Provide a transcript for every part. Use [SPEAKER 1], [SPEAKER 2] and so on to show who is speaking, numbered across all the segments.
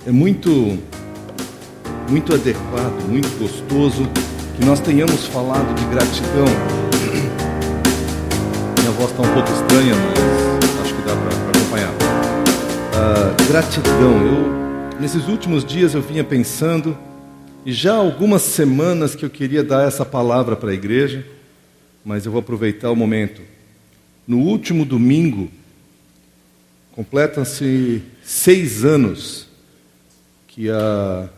[SPEAKER 1] É muito adequado, muito gostoso que nós tenhamos falado de gratidão. Minha voz está um pouco estranha, mas acho que dá para acompanhar. Gratidão. Nesses últimos dias eu vinha pensando, e já há algumas semanas que eu queria dar essa palavra para a igreja, mas eu vou aproveitar o momento. No último domingo, completam-se 6 anos que a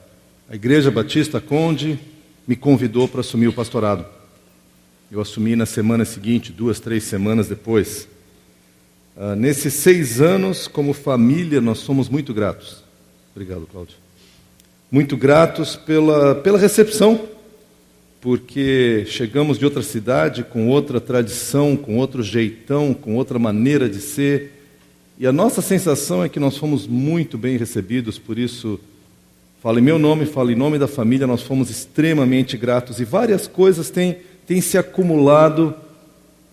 [SPEAKER 1] Igreja Batista Conde me convidou para assumir o pastorado. Eu assumi na semana seguinte, 2, 3 semanas depois. Nesses 6 anos, como família, nós somos muito gratos. Obrigado, Cláudio. Muito gratos pela recepção, porque chegamos de outra cidade, com outra tradição, com outro jeitão, com outra maneira de ser. E a nossa sensação é que nós fomos muito bem recebidos, por isso, falo em meu nome, falo em nome da família, nós fomos extremamente gratos. E várias coisas têm se acumulado,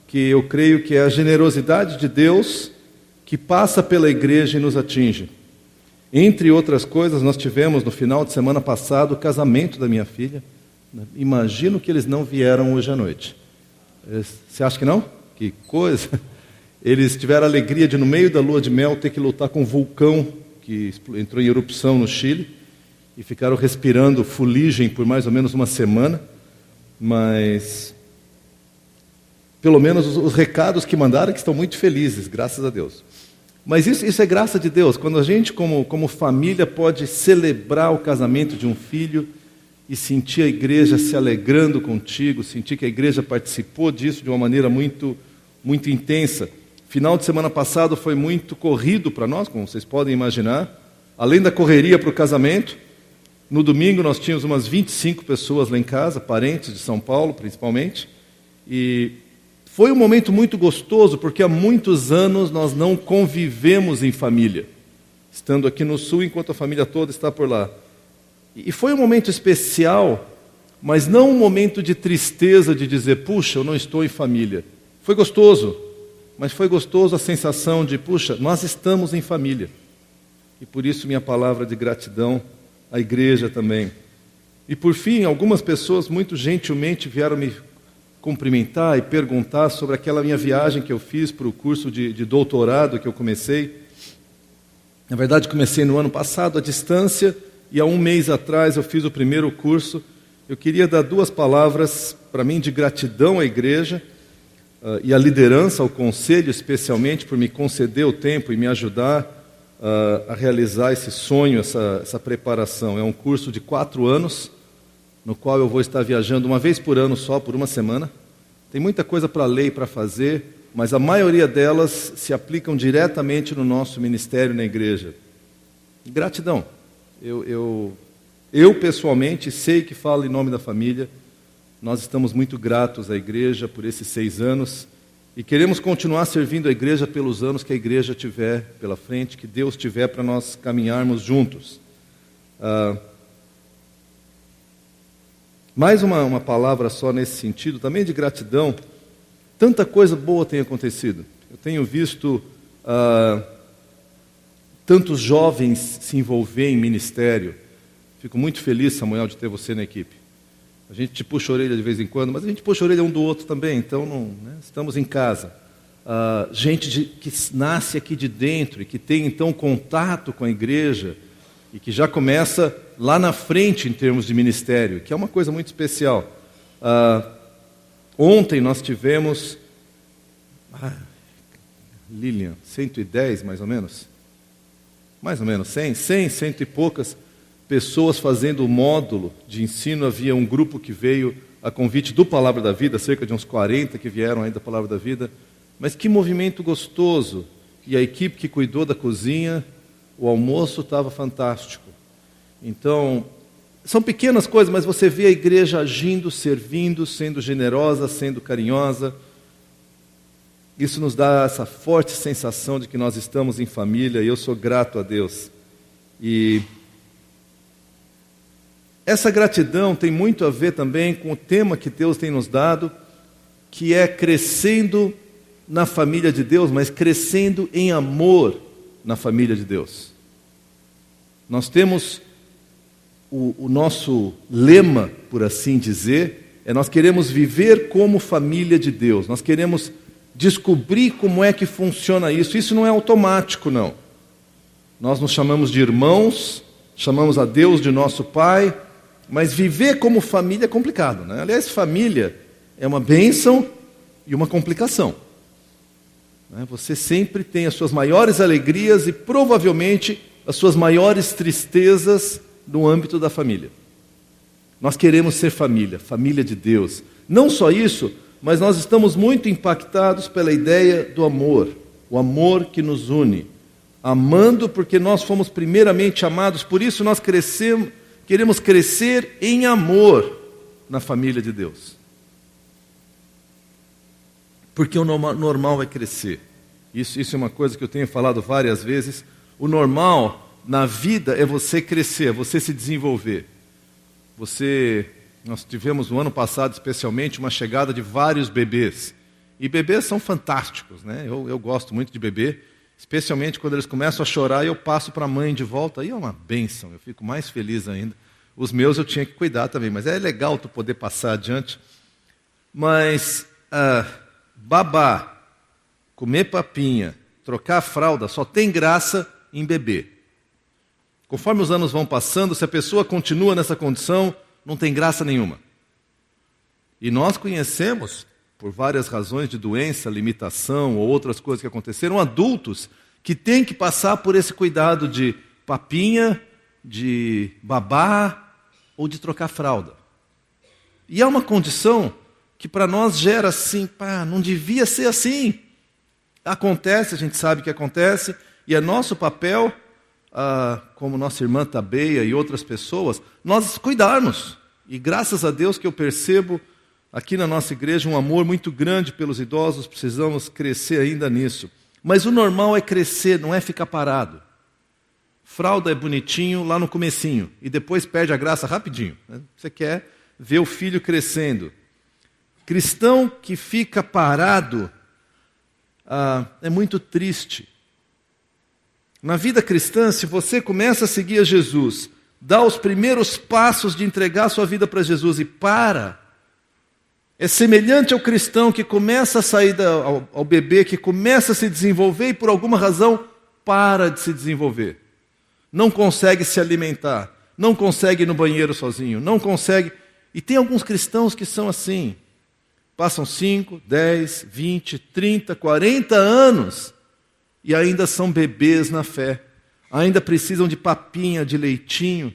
[SPEAKER 1] que eu creio que é a generosidade de Deus que passa pela igreja e nos atinge. Entre outras coisas, nós tivemos no final de semana passado o casamento da minha filha. Imagino que eles não vieram hoje à noite. Você acha que não? Que coisa! Eles tiveram a alegria de, no meio da lua de mel, ter que lutar com um vulcão que entrou em erupção no Chile e ficaram respirando fuligem por mais ou menos uma semana, mas pelo menos os recados que mandaram que estão muito felizes, graças a Deus. Mas isso é graça de Deus, quando a gente como família pode celebrar o casamento de um filho e sentir a igreja se alegrando contigo, sentir que a igreja participou disso de uma maneira muito, muito intensa. Final de semana passado foi muito corrido para nós, como vocês podem imaginar. Além da correria para o casamento, no domingo nós tínhamos umas 25 pessoas lá em casa, parentes de São Paulo principalmente. E foi um momento muito gostoso, porque há muitos anos nós não convivemos em família, estando aqui no Sul enquanto a família toda está por lá. E foi um momento especial, mas não um momento de tristeza de dizer, puxa, eu não estou em família. Foi gostoso. Mas foi gostoso a sensação de, puxa, nós estamos em família. E por isso minha palavra de gratidão à igreja também. E por fim, algumas pessoas muito gentilmente vieram me cumprimentar e perguntar sobre aquela minha viagem que eu fiz para o curso de doutorado que eu comecei. Na verdade, comecei no ano passado, à distância, e há um mês atrás eu fiz o primeiro curso. Eu queria dar 2 palavras para mim de gratidão à igreja, e a liderança, ao conselho especialmente, por me conceder o tempo e me ajudar a realizar esse sonho, essa preparação. É um curso de 4 anos, no qual eu vou estar viajando uma vez por ano só, por uma semana. Tem muita coisa para ler e para fazer, mas a maioria delas se aplicam diretamente no nosso ministério na igreja. Gratidão. Eu pessoalmente sei que falo em nome da família. Nós estamos muito gratos à igreja por esses 6 anos e queremos continuar servindo a igreja pelos anos que a igreja tiver pela frente, que Deus tiver para nós caminharmos juntos. Mais uma palavra só nesse sentido, também de gratidão. Tanta coisa boa tem acontecido. Eu tenho visto tantos jovens se envolver em ministério. Fico muito feliz, Samuel, de ter você na equipe. A gente te puxa a orelha de vez em quando, mas a gente puxa a orelha um do outro também, então estamos em casa. Gente que nasce aqui de dentro e que tem então contato com a igreja e que já começa lá na frente em termos de ministério, que é uma coisa muito especial. Ontem nós tivemos, Lilian, 110 mais ou menos 100 e poucas pessoas fazendo o módulo de ensino. Havia um grupo que veio a convite do Palavra da Vida, cerca de uns 40 que vieram aí da Palavra da Vida. Mas que movimento gostoso! E a equipe que cuidou da cozinha, o almoço estava fantástico. Então, são pequenas coisas, mas você vê a igreja agindo, servindo, sendo generosa, sendo carinhosa. Isso nos dá essa forte sensação de que nós estamos em família, e eu sou grato a Deus. E essa gratidão tem muito a ver também com o tema que Deus tem nos dado, que é crescendo na família de Deus, mas crescendo em amor na família de Deus. Nós temos o nosso lema, por assim dizer, nós queremos viver como família de Deus. Nós queremos descobrir como é que funciona isso. Isso não é automático, não. Nós nos chamamos de irmãos, chamamos a Deus de nosso Pai, mas viver como família é complicado, né? Aliás, família é uma bênção e uma complicação. Você sempre tem as suas maiores alegrias e provavelmente as suas maiores tristezas no âmbito da família. Nós queremos ser família, família de Deus. Não só isso, mas nós estamos muito impactados pela ideia do amor, o amor que nos une. Amando porque nós fomos primeiramente amados, por isso nós queremos crescer em amor na família de Deus. Porque o normal é crescer. Isso é uma coisa que eu tenho falado várias vezes. O normal na vida é você crescer, é você se desenvolver. Nós tivemos no ano passado especialmente uma chegada de vários bebês. E bebês são fantásticos, né? Eu gosto muito de bebê. Especialmente quando eles começam a chorar e eu passo para a mãe de volta, aí é uma bênção, eu fico mais feliz ainda. Os meus eu tinha que cuidar também, mas é legal tu poder passar adiante. Mas babar, comer papinha, trocar a fralda, só tem graça em bebê. Conforme os anos vão passando, se a pessoa continua nessa condição, não tem graça nenhuma. E nós conhecemos, por várias razões de doença, limitação ou outras coisas que aconteceram, adultos que têm que passar por esse cuidado de papinha, de babar ou de trocar fralda. E é uma condição que para nós gera assim, não devia ser assim. Acontece, a gente sabe que acontece, e é nosso papel, como nossa irmã Tabeia e outras pessoas, nós cuidarmos. E graças a Deus que eu percebo aqui na nossa igreja um amor muito grande pelos idosos, precisamos crescer ainda nisso. Mas o normal é crescer, não é ficar parado. Fralda é bonitinho lá no comecinho, e depois perde a graça rapidinho, né? Você quer ver o filho crescendo. Cristão que fica parado é muito triste. Na vida cristã, se você começa a seguir a Jesus, dá os primeiros passos de entregar sua vida para Jesus e é semelhante ao cristão que começa a sair ao bebê, que começa a se desenvolver e por alguma razão para de se desenvolver. Não consegue se alimentar, não consegue ir no banheiro sozinho, não consegue. E tem alguns cristãos que são assim. Passam 5, 10, 20, 30, 40 anos e ainda são bebês na fé. Ainda precisam de papinha, de leitinho.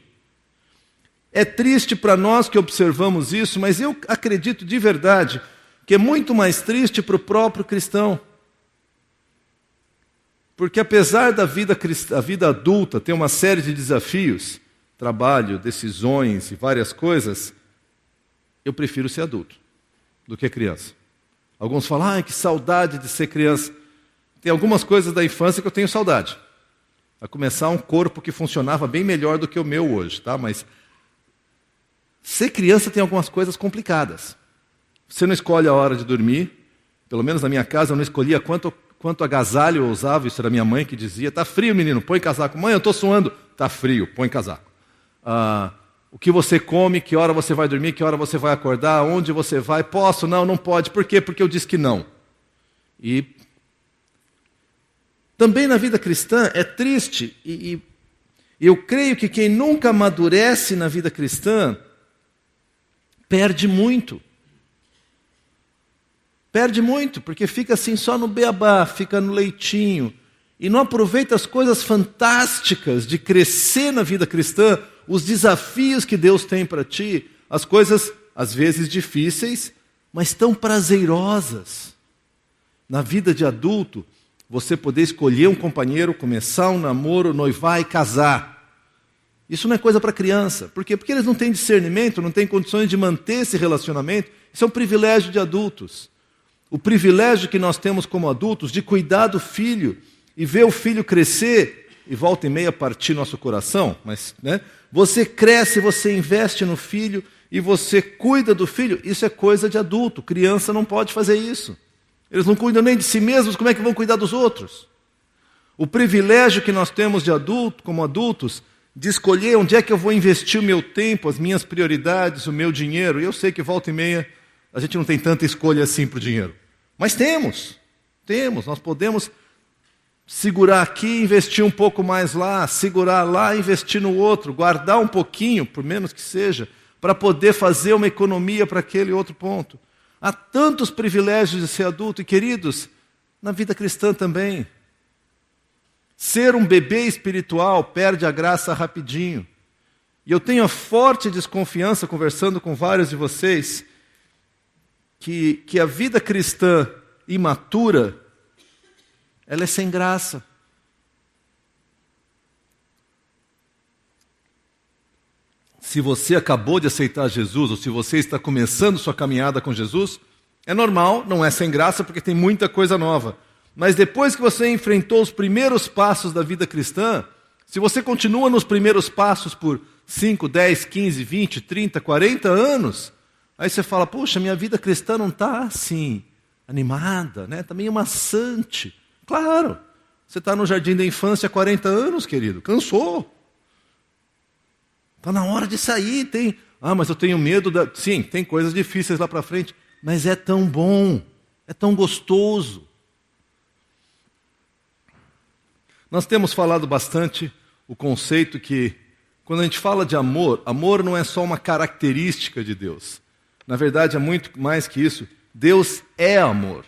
[SPEAKER 1] É triste para nós que observamos isso, mas eu acredito de verdade que é muito mais triste para o próprio cristão. Porque apesar da vida adulta ter uma série de desafios, trabalho, decisões e várias coisas, eu prefiro ser adulto do que criança. Alguns falam, que saudade de ser criança. Tem algumas coisas da infância que eu tenho saudade. A começar um corpo que funcionava bem melhor do que o meu hoje, tá? Mas ser criança tem algumas coisas complicadas. Você não escolhe a hora de dormir. Pelo menos na minha casa eu não escolhia quanto agasalho eu usava. Isso era minha mãe que dizia, tá frio menino, põe casaco. Mãe, eu estou suando. Tá frio, põe casaco. O que você come, que hora você vai dormir, que hora você vai acordar, onde você vai, posso, não pode. Por quê? Porque eu disse que não. E também na vida cristã é triste, e eu creio que quem nunca amadurece na vida cristã perde muito. Perde muito, porque fica assim só no beabá, fica no leitinho, e não aproveita as coisas fantásticas de crescer na vida cristã, os desafios que Deus tem para ti, as coisas às vezes difíceis, mas tão prazerosas. Na vida de adulto, você poder escolher um companheiro, começar um namoro, noivar e casar. Isso não é coisa para criança. Por quê? Porque eles não têm discernimento, não têm condições de manter esse relacionamento. Isso é um privilégio de adultos. O privilégio que nós temos como adultos de cuidar do filho e ver o filho crescer e volta e meia partir nosso coração, mas você cresce, você investe no filho e você cuida do filho, isso é coisa de adulto. Criança não pode fazer isso. Eles não cuidam nem de si mesmos, como é que vão cuidar dos outros? O privilégio que nós temos de adulto, como adultos, de escolher onde é que eu vou investir o meu tempo, as minhas prioridades, o meu dinheiro. E eu sei que volta e meia a gente não tem tanta escolha assim para o dinheiro. Mas temos, nós podemos segurar aqui, investir um pouco mais lá, segurar lá, investir no outro, guardar um pouquinho, por menos que seja, para poder fazer uma economia para aquele outro ponto. Há tantos privilégios de ser adulto, e queridos, na vida cristã também. Ser um bebê espiritual perde a graça rapidinho. E eu tenho a forte desconfiança, conversando com vários de vocês, que a vida cristã imatura, ela é sem graça. Se você acabou de aceitar Jesus, ou se você está começando sua caminhada com Jesus, é normal, não é sem graça, porque tem muita coisa nova. Mas depois que você enfrentou os primeiros passos da vida cristã, se você continua nos primeiros passos por 5, 10, 15, 20, 30, 40 anos, aí você fala, puxa, minha vida cristã não está assim, animada, né? Está meio maçante. Claro, você está no jardim da infância há 40 anos, querido, cansou. Está na hora de sair, mas eu tenho medo Sim, tem coisas difíceis lá para frente, mas é tão bom, é tão gostoso. Nós temos falado bastante o conceito que, quando a gente fala de amor, amor não é só uma característica de Deus. Na verdade, é muito mais que isso. Deus é amor.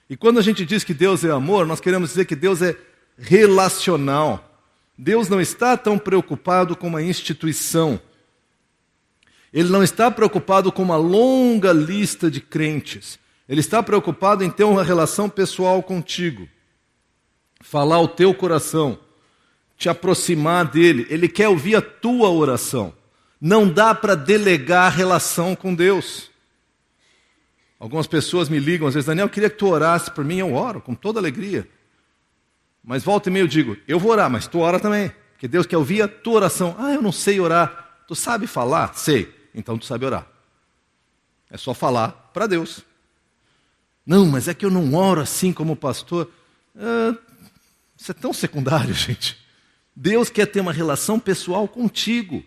[SPEAKER 1] E quando a gente diz que Deus é amor, nós queremos dizer que Deus é relacional. Deus não está tão preocupado com uma instituição. Ele não está preocupado com uma longa lista de crentes. Ele está preocupado em ter uma relação pessoal contigo. Falar o teu coração, te aproximar dele. Ele quer ouvir a tua oração. Não dá para delegar a relação com Deus. Algumas pessoas me ligam, às vezes, Daniel, eu queria que tu orasse por mim. Eu oro com toda alegria. Mas volta e meia eu digo, eu vou orar, mas tu ora também. Porque Deus quer ouvir a tua oração. Eu não sei orar. Tu sabe falar? Sei. Então tu sabe orar. É só falar para Deus. Não, mas é que eu não oro assim como pastor. Isso é tão secundário, gente. Deus quer ter uma relação pessoal contigo.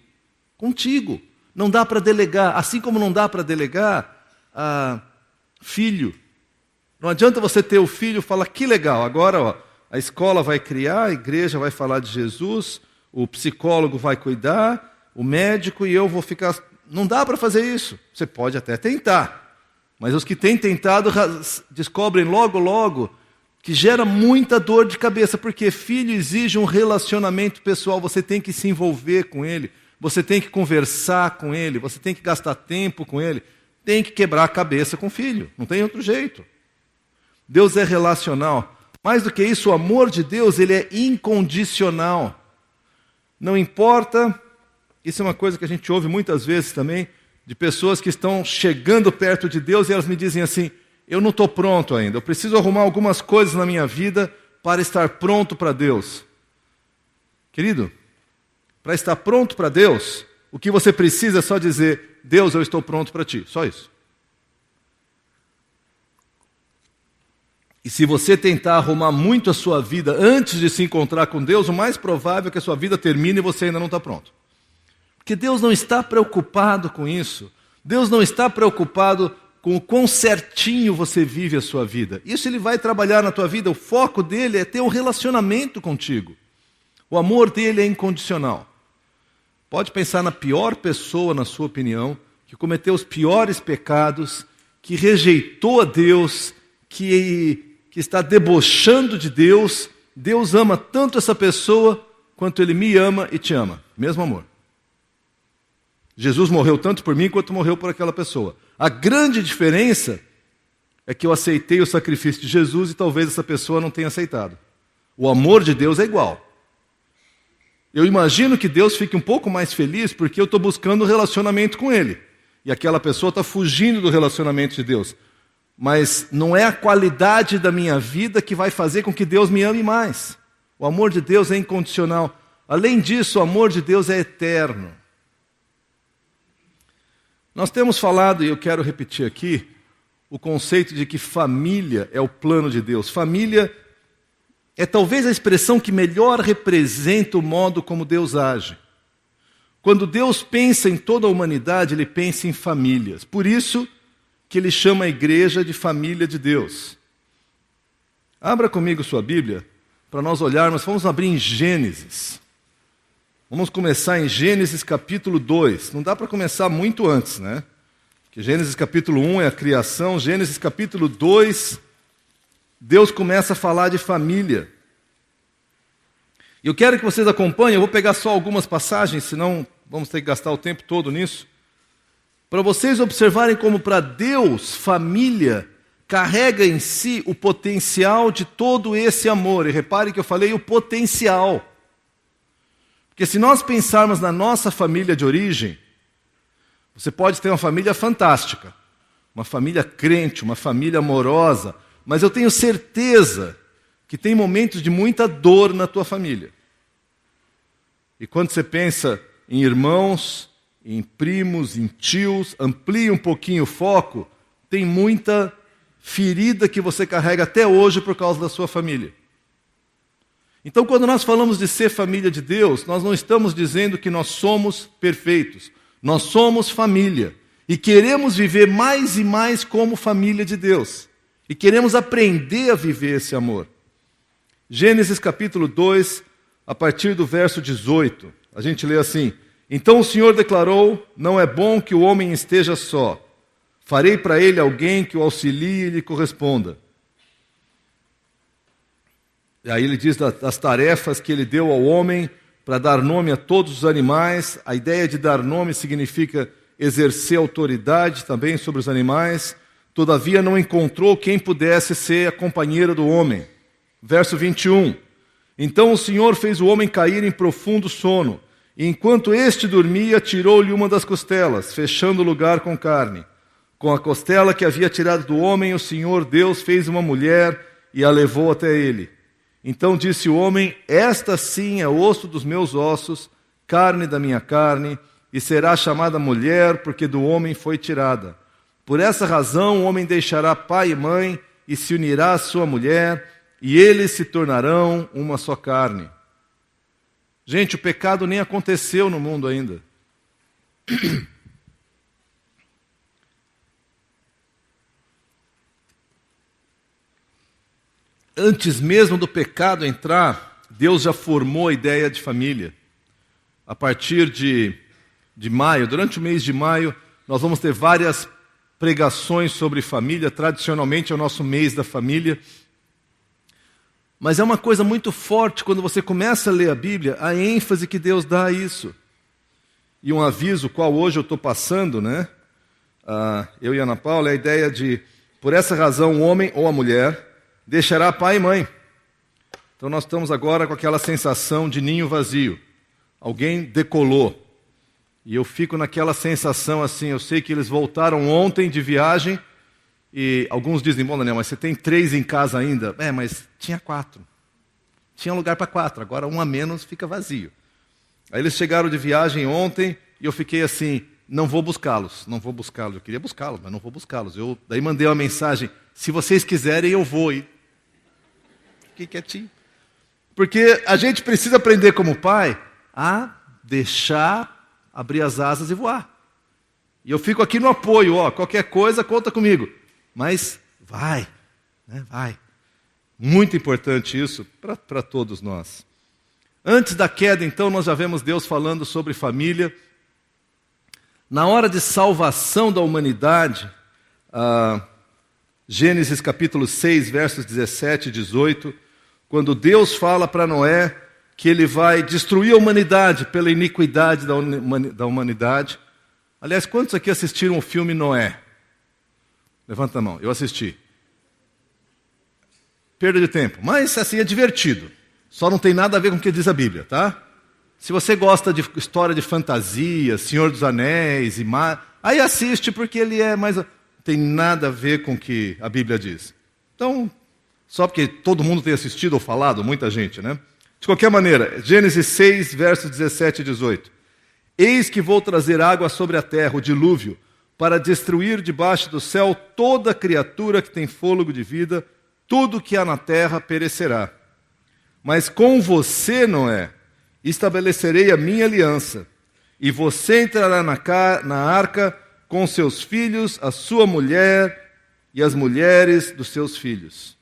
[SPEAKER 1] Contigo. Não dá para delegar. Assim como não dá para delegar filho. Não adianta você ter o filho e falar, que legal, agora a escola vai criar, a igreja vai falar de Jesus, o psicólogo vai cuidar, o médico e eu vou ficar... Não dá para fazer isso. Você pode até tentar. Mas os que têm tentado descobrem logo que gera muita dor de cabeça, porque filho exige um relacionamento pessoal, você tem que se envolver com ele, você tem que conversar com ele, você tem que gastar tempo com ele, tem que quebrar a cabeça com o filho, não tem outro jeito. Deus é relacional. Mais do que isso, o amor de Deus, ele é incondicional. Não importa, isso é uma coisa que a gente ouve muitas vezes também, de pessoas que estão chegando perto de Deus e elas me dizem assim, eu não estou pronto ainda, eu preciso arrumar algumas coisas na minha vida para estar pronto para Deus. Querido, para estar pronto para Deus, o que você precisa é só dizer, Deus, eu estou pronto para ti, só isso. E se você tentar arrumar muito a sua vida antes de se encontrar com Deus, o mais provável é que a sua vida termine e você ainda não está pronto. Porque Deus não está preocupado com isso. Deus não está preocupado com o quão certinho você vive a sua vida. Isso Ele vai trabalhar na tua vida. O foco dele é ter um relacionamento contigo. O amor dele é incondicional. Pode pensar na pior pessoa, na sua opinião, que cometeu os piores pecados, que rejeitou a Deus, que está debochando de Deus. Deus ama tanto essa pessoa quanto Ele me ama e te ama. Mesmo amor. Jesus morreu tanto por mim quanto morreu por aquela pessoa. A grande diferença é que eu aceitei o sacrifício de Jesus e talvez essa pessoa não tenha aceitado. O amor de Deus é igual. Eu imagino que Deus fique um pouco mais feliz porque eu estou buscando um relacionamento com Ele. E aquela pessoa está fugindo do relacionamento de Deus. Mas não é a qualidade da minha vida que vai fazer com que Deus me ame mais. O amor de Deus é incondicional. Além disso, o amor de Deus é eterno. Nós temos falado, e eu quero repetir aqui, o conceito de que família é o plano de Deus. Família é talvez a expressão que melhor representa o modo como Deus age. Quando Deus pensa em toda a humanidade, Ele pensa em famílias. Por isso que Ele chama a igreja de família de Deus. Abra comigo sua Bíblia, para nós olharmos, vamos abrir em Gênesis. Vamos começar em Gênesis capítulo 2. Não dá para começar muito antes, né? Porque Gênesis capítulo 1 é a criação, Gênesis capítulo 2, Deus começa a falar de família. E eu quero que vocês acompanhem, eu vou pegar só algumas passagens, senão vamos ter que gastar o tempo todo nisso. Para vocês observarem como para Deus, família carrega em si o potencial de todo esse amor. E repare que eu falei o potencial. Porque se nós pensarmos na nossa família de origem, você pode ter uma família fantástica, uma família crente, uma família amorosa, mas eu tenho certeza que tem momentos de muita dor na tua família. E quando você pensa em irmãos, em primos, em tios, amplia um pouquinho o foco, tem muita ferida que você carrega até hoje por causa da sua família. Então, quando nós falamos de ser família de Deus, nós não estamos dizendo que nós somos perfeitos. Nós somos família. E queremos viver mais e mais como família de Deus. E queremos aprender a viver esse amor. Gênesis capítulo 2, a partir do verso 18. A gente lê assim: Então o Senhor declarou, não é bom que o homem esteja só. Farei para ele alguém que o auxilie e lhe corresponda. E aí ele diz das tarefas que ele deu ao homem para dar nome a todos os animais. A ideia de dar nome significa exercer autoridade também sobre os animais. Todavia não encontrou quem pudesse ser a companheira do homem. Verso 21. Então o Senhor fez o homem cair em profundo sono. E enquanto este dormia, tirou-lhe uma das costelas, fechando o lugar com carne. Com a costela que havia tirado do homem, o Senhor Deus fez uma mulher e a levou até ele. Então disse o homem: Esta sim é osso dos meus ossos, carne da minha carne, e será chamada mulher, porque do homem foi tirada. Por essa razão o homem deixará pai e mãe, e se unirá à sua mulher, e eles se tornarão uma só carne. Gente, o pecado nem aconteceu no mundo ainda. Antes mesmo do pecado entrar, Deus já formou a ideia de família. A partir de maio, durante o mês de maio, nós vamos ter várias pregações sobre família. Tradicionalmente é o nosso mês da família. Mas é uma coisa muito forte quando você começa a ler a Bíblia, a ênfase que Deus dá a isso. E um aviso, qual hoje eu estou passando, né? Eu e a Ana Paula, é a ideia de, por essa razão, o homem ou a mulher deixará pai e mãe. Então nós estamos agora com aquela sensação de ninho vazio. Alguém decolou. E eu fico naquela sensação assim, eu sei que eles voltaram ontem de viagem, e alguns dizem, bom, Daniel, mas você tem 3 em casa ainda. Mas tinha 4. Tinha lugar para 4, agora um a menos fica vazio. Aí eles chegaram de viagem ontem, e eu fiquei assim, não vou buscá-los. Eu queria buscá-los, mas não vou buscá-los. Eu daí mandei uma mensagem, se vocês quiserem eu vou. E fiquei quietinho. Porque a gente precisa aprender como pai a deixar abrir as asas e voar. E eu fico aqui no apoio, qualquer coisa conta comigo. Mas vai, né, vai. Muito importante isso para todos nós. Antes da queda, então, nós já vemos Deus falando sobre família. Na hora de salvação da humanidade, Gênesis capítulo 6, versos 17 e 18, quando Deus fala para Noé que ele vai destruir a humanidade pela iniquidade da humanidade. Aliás, quantos aqui assistiram o filme Noé? Levanta a mão, eu assisti. Perda de tempo, mas assim é divertido. Só não tem nada a ver com o que diz a Bíblia, tá? Se você gosta de história de fantasia, Senhor dos Anéis, aí assiste porque ele é mais... Não tem nada a ver com o que a Bíblia diz. Então, só porque todo mundo tem assistido ou falado, muita gente, né? De qualquer maneira, Gênesis 6, versos 17 e 18. Eis que vou trazer água sobre a terra, o dilúvio, para destruir debaixo do céu toda criatura que tem fôlego de vida, tudo que há na terra perecerá. Mas com você, Noé, estabelecerei a minha aliança, e você entrará na arca com seus filhos, a sua mulher e as mulheres dos seus filhos.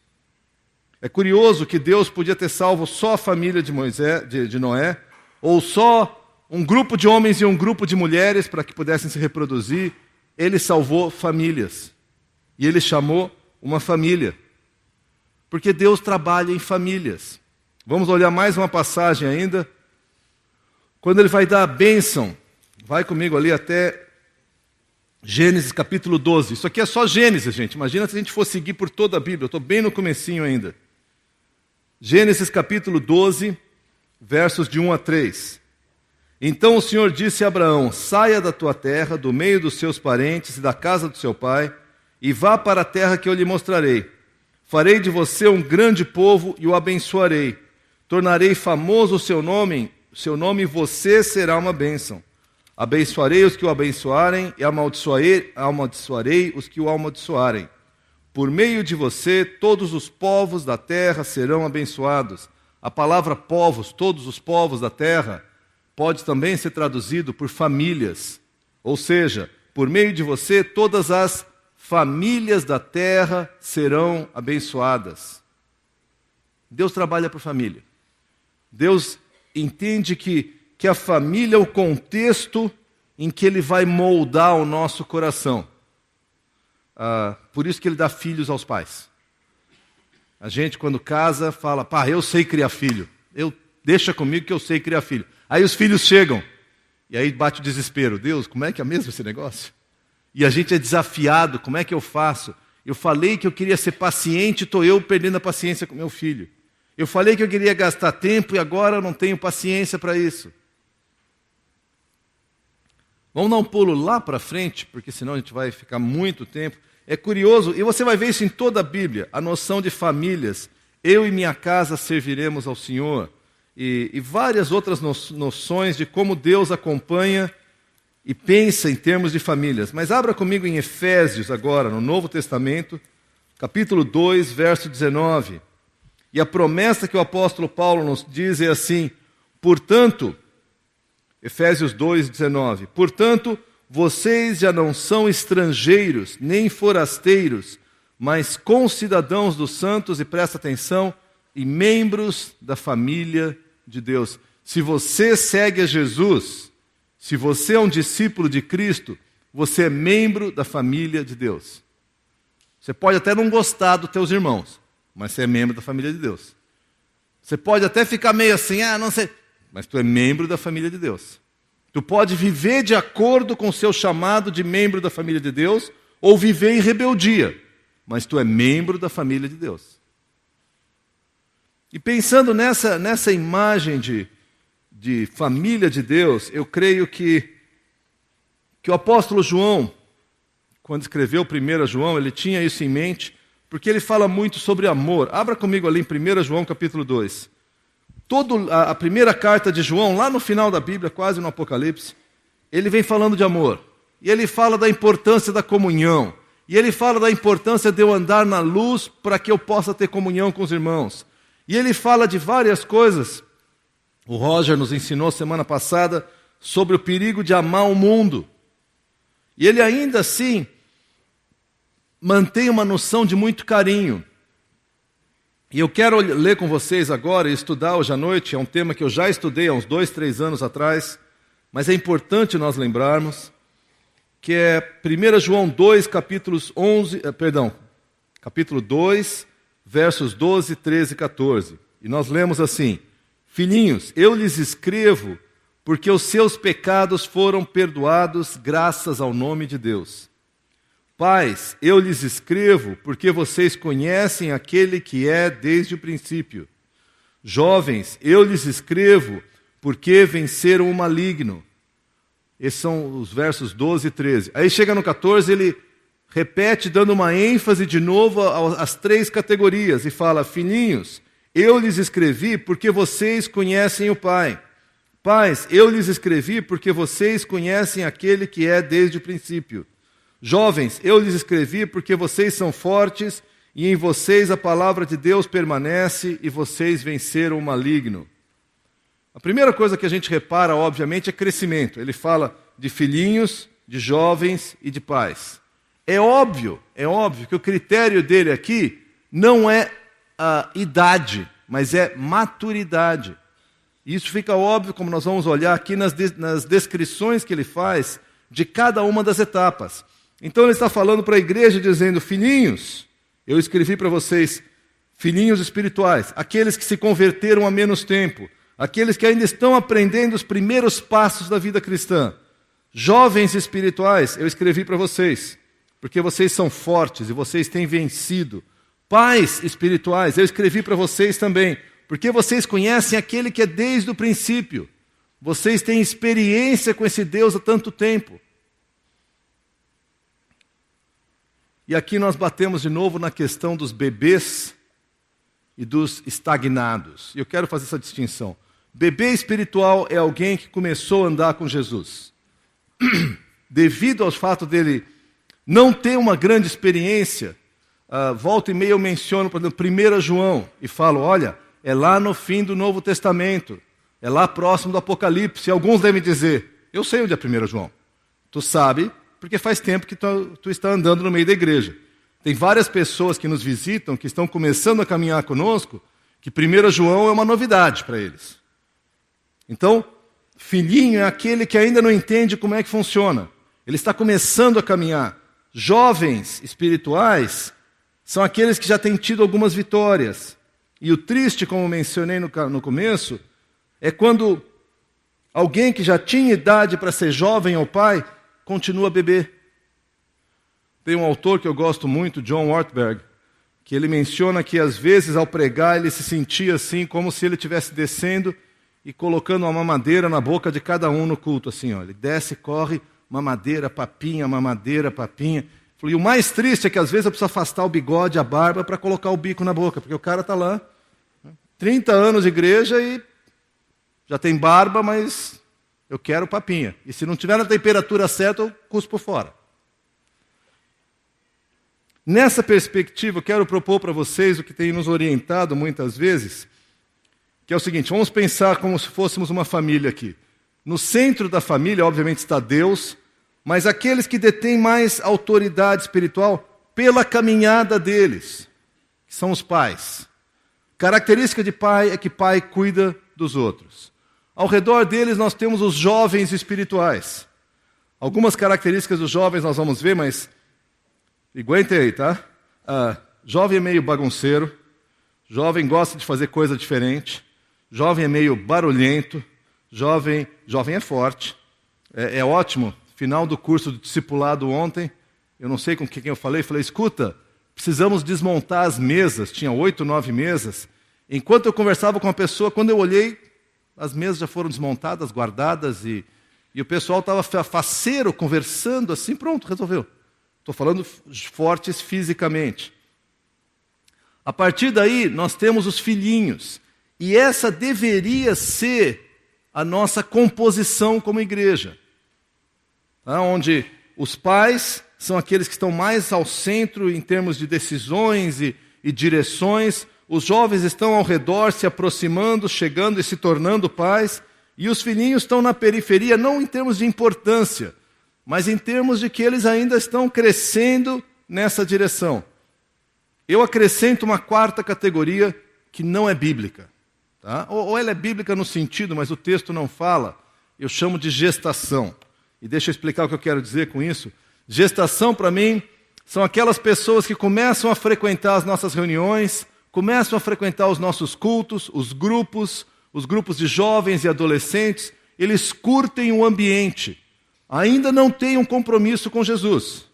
[SPEAKER 1] É curioso que Deus podia ter salvo só a família de Noé, ou só um grupo de homens e um grupo de mulheres para que pudessem se reproduzir. Ele salvou famílias. E ele chamou uma família. Porque Deus trabalha em famílias. Vamos olhar mais uma passagem ainda. Quando ele vai dar a bênção, vai comigo ali até Gênesis capítulo 12. Isso aqui é só Gênesis, gente. Imagina se a gente for seguir por toda a Bíblia. Eu estou bem no comecinho ainda. Gênesis capítulo 12, versos de 1 a 3. Então o Senhor disse a Abraão: saia da tua terra, do meio dos seus parentes e da casa do seu pai, e vá para a terra que eu lhe mostrarei. Farei de você um grande povo e o abençoarei. Tornarei famoso o seu nome e você será uma bênção. Abençoarei os que o abençoarem e amaldiçoarei os que o amaldiçoarem. Por meio de você, todos os povos da terra serão abençoados. A palavra povos, todos os povos da terra, pode também ser traduzido por famílias. Ou seja, por meio de você, todas as famílias da terra serão abençoadas. Deus trabalha por família. Deus entende que a família é o contexto em que Ele vai moldar o nosso coração. Por isso que Ele dá filhos aos pais. A gente, quando casa, fala: pá, eu sei criar filho. Deixa comigo que eu sei criar filho. Aí os filhos chegam. E aí bate o desespero. Deus, como é que é mesmo esse negócio? E a gente é desafiado. Como é que eu faço? Eu falei que eu queria ser paciente, estou eu perdendo a paciência com meu filho. Eu falei que eu queria gastar tempo e agora eu não tenho paciência para isso. Vamos dar um pulo lá para frente, porque senão a gente vai ficar muito tempo. É curioso, e você vai ver isso em toda a Bíblia, a noção de famílias. Eu e minha casa serviremos ao Senhor. E várias outras noções de como Deus acompanha e pensa em termos de famílias. Mas abra comigo em Efésios agora, no Novo Testamento, capítulo 2, verso 19. E a promessa que o apóstolo Paulo nos diz é assim: portanto, Efésios 2, 19, portanto, vocês já não são estrangeiros, nem forasteiros, mas concidadãos dos santos, e presta atenção, e membros da família de Deus. Se você segue a Jesus, se você é um discípulo de Cristo, você é membro da família de Deus. Você pode até não gostar dos teus irmãos, mas você é membro da família de Deus. Você pode até ficar meio assim, não sei, mas tu é membro da família de Deus. Tu pode viver de acordo com o seu chamado de membro da família de Deus, ou viver em rebeldia, mas tu é membro da família de Deus. E pensando nessa imagem de família de Deus, eu creio que o apóstolo João, quando escreveu 1 João, ele tinha isso em mente, porque ele fala muito sobre amor. Abra comigo ali em 1 João capítulo 2. A primeira carta de João, lá no final da Bíblia, quase no Apocalipse, ele vem falando de amor. E ele fala da importância da comunhão. E ele fala da importância de eu andar na luz para que eu possa ter comunhão com os irmãos. E ele fala de várias coisas. O Roger nos ensinou semana passada sobre o perigo de amar o mundo. E ele ainda assim mantém uma noção de muito carinho. E eu quero ler com vocês agora e estudar hoje à noite. É um tema que eu já estudei há uns 2, 3 anos atrás, mas é importante nós lembrarmos, que é 1 João 2, capítulo 2, versos 12, 13 e 14. E nós lemos assim: filhinhos, eu lhes escrevo porque os seus pecados foram perdoados graças ao nome de Deus. Pais, eu lhes escrevo porque vocês conhecem aquele que é desde o princípio. Jovens, eu lhes escrevo porque venceram o maligno. Esses são os versos 12 e 13. Aí chega no 14, ele repete, dando uma ênfase de novo às 3 categorias, e fala: filhinhos, eu lhes escrevi porque vocês conhecem o Pai. Pais, eu lhes escrevi porque vocês conhecem aquele que é desde o princípio. Jovens, eu lhes escrevi porque vocês são fortes e em vocês a palavra de Deus permanece e vocês venceram o maligno. A primeira coisa que a gente repara, obviamente, é crescimento. Ele fala de filhinhos, de jovens e de pais. É óbvio que o critério dele aqui não é a idade, mas é maturidade. E isso fica óbvio, como nós vamos olhar aqui nas descrições que ele faz de cada uma das etapas. Então ele está falando para a igreja dizendo: filhinhos, eu escrevi para vocês, filhinhos espirituais, aqueles que se converteram há menos tempo, aqueles que ainda estão aprendendo os primeiros passos da vida cristã. Jovens espirituais, eu escrevi para vocês, porque vocês são fortes e vocês têm vencido. Pais espirituais, eu escrevi para vocês também, porque vocês conhecem aquele que é desde o princípio. Vocês têm experiência com esse Deus há tanto tempo. E aqui nós batemos de novo na questão dos bebês e dos estagnados. E eu quero fazer essa distinção. Bebê espiritual é alguém que começou a andar com Jesus. Devido ao fato dele não ter uma grande experiência, volta e meia eu menciono, por exemplo, 1 João, e falo, olha, é lá no fim do Novo Testamento, é lá próximo do Apocalipse. E alguns devem dizer, eu sei onde é 1 João. Tu sabe, porque faz tempo que tu está andando no meio da igreja. Tem várias pessoas que nos visitam, que estão começando a caminhar conosco, que 1 João é uma novidade para eles. Então, filhinho é aquele que ainda não entende como é que funciona. Ele está começando a caminhar. Jovens espirituais são aqueles que já têm tido algumas vitórias. E o triste, como mencionei no começo, é quando alguém que já tinha idade para ser jovem ou pai, continua bebê. Tem um autor que eu gosto muito, John Ortberg, que ele menciona que às vezes ao pregar ele se sentia assim, como se ele estivesse descendo e colocando uma mamadeira na boca de cada um no culto, assim, ó. Ele desce, corre, mamadeira, papinha, E o mais triste é que às vezes eu preciso afastar o bigode, a barba, para colocar o bico na boca, porque o cara está lá, 30 anos de igreja e já tem barba, mas eu quero papinha. E se não tiver na temperatura certa, eu cuspo fora. Nessa perspectiva, eu quero propor para vocês o que tem nos orientado muitas vezes, que é o seguinte: vamos pensar como se fôssemos uma família aqui. No centro da família, obviamente, está Deus, mas aqueles que detêm mais autoridade espiritual pela caminhada deles, que são os pais. Característica de pai é que pai cuida dos outros. Ao redor deles nós temos os jovens espirituais. Algumas características dos jovens nós vamos ver, mas aguentem aí, tá? Jovem é meio bagunceiro, jovem gosta de fazer coisa diferente, jovem é meio barulhento, jovem é forte. É ótimo. Final do curso do discipulado ontem, eu não sei com quem eu falei, escuta, precisamos desmontar as mesas, tinha 8, 9 mesas. Enquanto eu conversava com a pessoa, quando eu olhei, as mesas já foram desmontadas, guardadas, e o pessoal estava faceiro, conversando assim, pronto, resolveu. Estou falando fortes fisicamente. A partir daí, nós temos os filhinhos, e essa deveria ser a nossa composição como igreja. Onde os pais são aqueles que estão mais ao centro em termos de decisões e direções, os jovens estão ao redor, se aproximando, chegando e se tornando pais, e os filhinhos estão na periferia, não em termos de importância, mas em termos de que eles ainda estão crescendo nessa direção. Eu acrescento uma quarta categoria que não é bíblica. Tá? Ou ela é bíblica no sentido, mas o texto não fala, eu chamo de gestação. E deixa eu explicar o que eu quero dizer com isso. Gestação, para mim, são aquelas pessoas que começam a frequentar as nossas reuniões, começam a frequentar os nossos cultos, os grupos de jovens e adolescentes, eles curtem o ambiente, ainda não têm um compromisso com Jesus.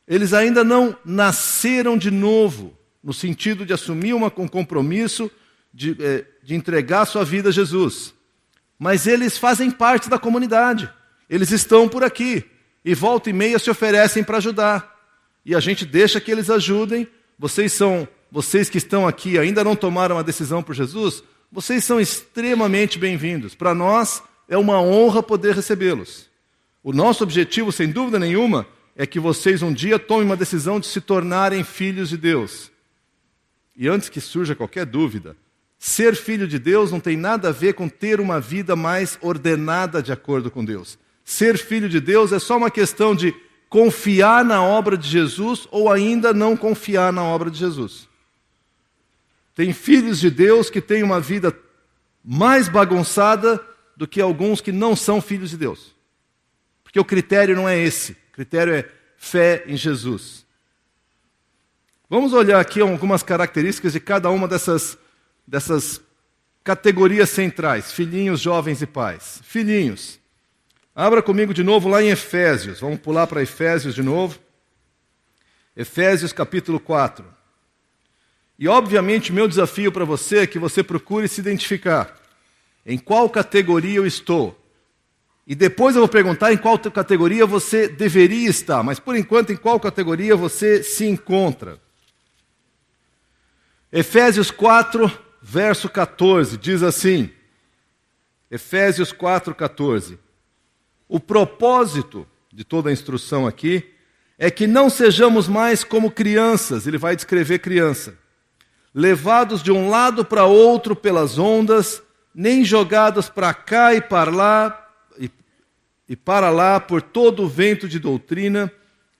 [SPEAKER 1] Eles ainda não nasceram de novo, no sentido de assumir um compromisso, de entregar sua vida a Jesus. Mas eles fazem parte da comunidade. Eles estão por aqui, e volta e meia se oferecem para ajudar. E a gente deixa que eles ajudem. Vocês que estão aqui e ainda não tomaram a decisão por Jesus, vocês são extremamente bem-vindos. Para nós é uma honra poder recebê-los. O nosso objetivo, sem dúvida nenhuma, é que vocês um dia tomem uma decisão de se tornarem filhos de Deus. e antes que surja qualquer dúvida, ser filho de Deus não tem nada a ver com ter uma vida mais ordenada de acordo com Deus. Ser filho de Deus é só uma questão de confiar na obra de Jesus ou ainda não confiar na obra de Jesus. Tem filhos de Deus que têm uma vida mais bagunçada do que alguns que não são filhos de Deus. Porque o critério não é esse. O critério é fé em Jesus. Vamos olhar aqui algumas características de cada uma dessas categorias centrais. Filhinhos, jovens e pais. Filhinhos. Abra comigo de novo lá em Efésios. Vamos pular para Efésios de novo. Efésios capítulo 4. E obviamente meu desafio para você é que você procure se identificar. Em qual categoria eu estou? E depois eu vou perguntar em qual categoria você deveria estar. Mas por enquanto, em qual categoria você se encontra? Efésios 4, verso 14, diz assim. Efésios 4, 14. O propósito de toda a instrução aqui é que não sejamos mais como crianças. Ele vai descrever criança. Levados de um lado para outro pelas ondas, nem jogados para cá e para lá por todo o vento de doutrina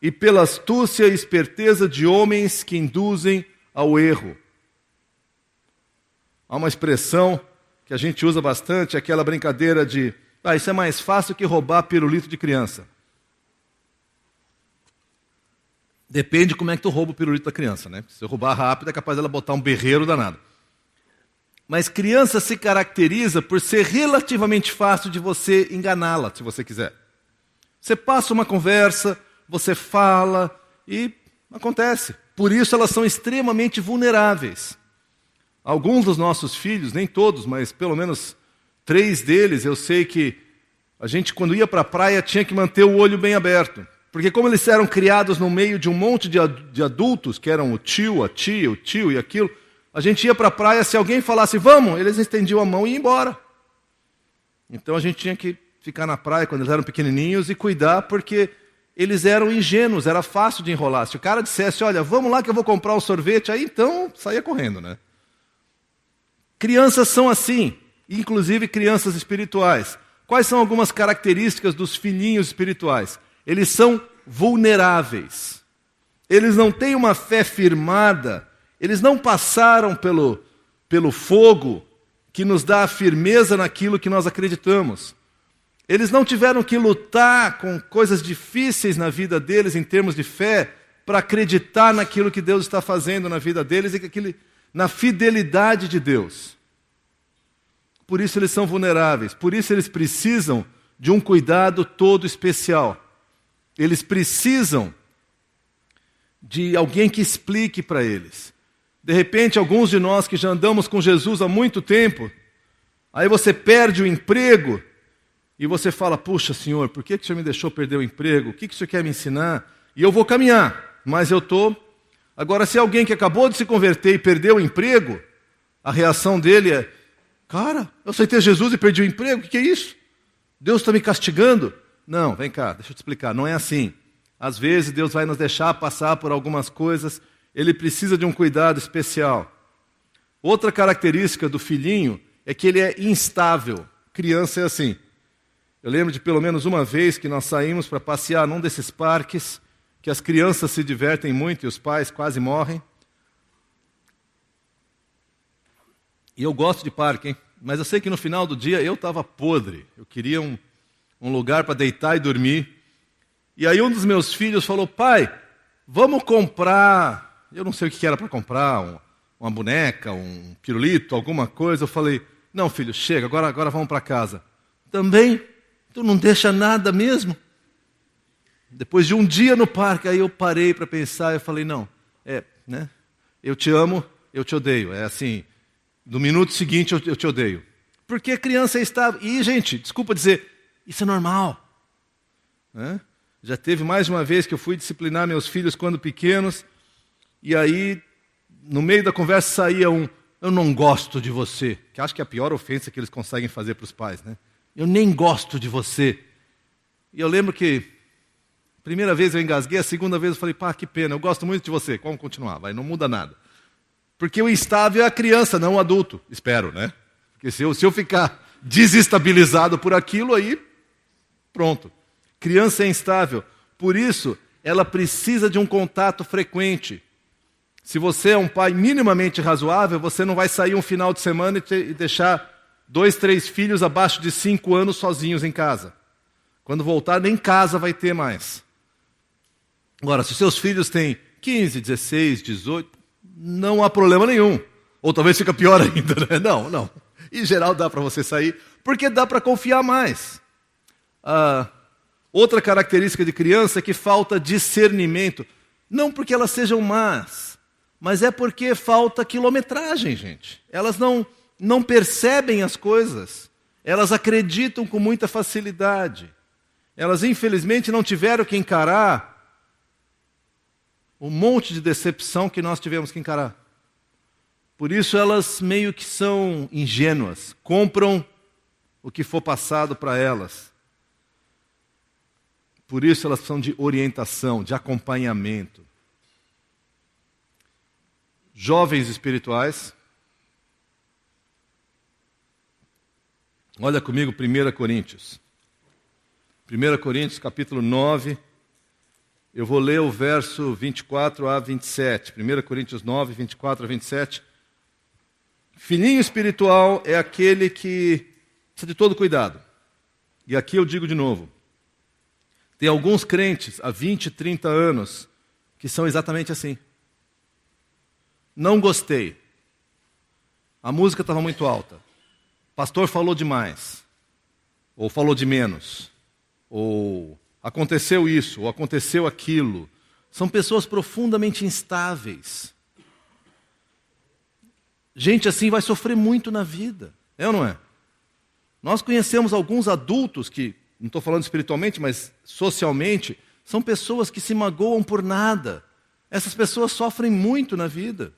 [SPEAKER 1] e pela astúcia e esperteza de homens que induzem ao erro. Há uma expressão que a gente usa bastante, aquela brincadeira de isso é mais fácil que roubar pirulito de criança. Depende de como é que tu rouba o pirulito da criança, né? Se eu roubar rápido, é capaz dela botar um berreiro danado. Mas criança se caracteriza por ser relativamente fácil de você enganá-la, se você quiser. Você passa uma conversa, você fala e acontece. Por isso elas são extremamente vulneráveis. Alguns dos nossos filhos, nem todos, mas pelo menos 3 deles, eu sei que a gente quando ia para a praia tinha que manter o olho bem aberto. Porque como eles eram criados no meio de um monte de adultos, que eram o tio, a tia, o tio e aquilo, a gente ia para a praia, se alguém falasse, vamos, eles estendiam a mão e iam embora. Então a gente tinha que ficar na praia quando eles eram pequenininhos e cuidar, porque eles eram ingênuos, era fácil de enrolar. Se o cara dissesse, olha, vamos lá que eu vou comprar um sorvete, aí então saía correndo, né? Crianças são assim, inclusive crianças espirituais. Quais são algumas características dos filhinhos espirituais? Eles são vulneráveis. Eles não têm uma fé firmada. Eles não passaram pelo fogo que nos dá a firmeza naquilo que nós acreditamos. Eles não tiveram que lutar com coisas difíceis na vida deles em termos de fé para acreditar naquilo que Deus está fazendo na vida deles e na fidelidade de Deus. Por isso eles são vulneráveis. Por isso eles precisam de um cuidado todo especial. Eles precisam de alguém que explique para eles. De repente, alguns de nós que já andamos com Jesus há muito tempo, aí você perde o emprego e você fala, puxa, Senhor, por que o Senhor me deixou perder o emprego? O que o Senhor quer me ensinar? E eu vou caminhar, mas eu estou... Agora, se alguém que acabou de se converter e perdeu o emprego, a reação dele é, cara, eu aceitei Jesus e perdi o emprego, o que é isso? Deus está me castigando? Não, vem cá, deixa eu te explicar, não é assim. Às vezes Deus vai nos deixar passar por algumas coisas, Ele precisa de um cuidado especial. Outra característica do filhinho é que ele é instável. Criança é assim. Eu lembro de pelo menos uma vez que nós saímos para passear num desses parques, que as crianças se divertem muito e os pais quase morrem. E eu gosto de parque, hein? Mas eu sei que no final do dia eu estava podre. Eu queria um lugar para deitar e dormir. E aí um dos meus filhos falou, pai, vamos comprar... Eu não sei o que era para comprar, uma boneca, um pirulito, alguma coisa. Eu falei, não filho, chega, agora vamos para casa. Também? Tu não deixa nada mesmo? Depois de um dia no parque, aí eu parei para pensar e falei, não, né? Eu te amo, eu te odeio. É assim... No minuto seguinte eu te odeio. Porque a criança está... E, gente, desculpa dizer, isso é normal. Né? Já teve mais uma vez que eu fui disciplinar meus filhos quando pequenos, e aí, no meio da conversa saía eu não gosto de você. Que acho que é a pior ofensa que eles conseguem fazer para os pais, né? Eu nem gosto de você. E eu lembro que, a primeira vez eu engasguei, a segunda vez eu falei, pá, que pena, eu gosto muito de você. Vamos continuar, vai, não muda nada. Porque o instável é a criança, não o adulto. Espero, né? Porque se eu ficar desestabilizado por aquilo, aí pronto. Criança é instável. Por isso, ela precisa de um contato frequente. Se você é um pai minimamente razoável, você não vai sair um final de semana e deixar 2, 3 filhos abaixo de 5 anos sozinhos em casa. Quando voltar, nem casa vai ter mais. Agora, se seus filhos têm 15, 16, 18, não há problema nenhum. Ou talvez fica pior ainda, né? Não. Em geral dá para você sair, porque dá para confiar mais. Outra característica de criança é que falta discernimento. Não porque elas sejam más, mas é porque falta quilometragem, gente. Elas não percebem as coisas. Elas acreditam com muita facilidade. Elas, infelizmente, não tiveram que encarar um monte de decepção que nós tivemos que encarar. Por isso elas meio que são ingênuas, compram o que for passado para elas. Por isso elas precisam de orientação, de acompanhamento. Jovens espirituais. Olha comigo 1 Coríntios. 1 Coríntios capítulo 9. Eu vou ler o verso 24 a 27. 1 Coríntios 9, 24 a 27. Filhinho espiritual é aquele que precisa de todo cuidado. E aqui eu digo de novo. Tem alguns crentes há 20, 30 anos que são exatamente assim. Não gostei. A música estava muito alta. O pastor falou demais. Ou falou de menos. Ou aconteceu isso, ou aconteceu aquilo. São pessoas profundamente instáveis. Gente assim vai sofrer muito na vida. É ou não é? Nós conhecemos alguns adultos que, não estou falando espiritualmente, mas socialmente, são pessoas que se magoam por nada. Essas pessoas sofrem muito na vida.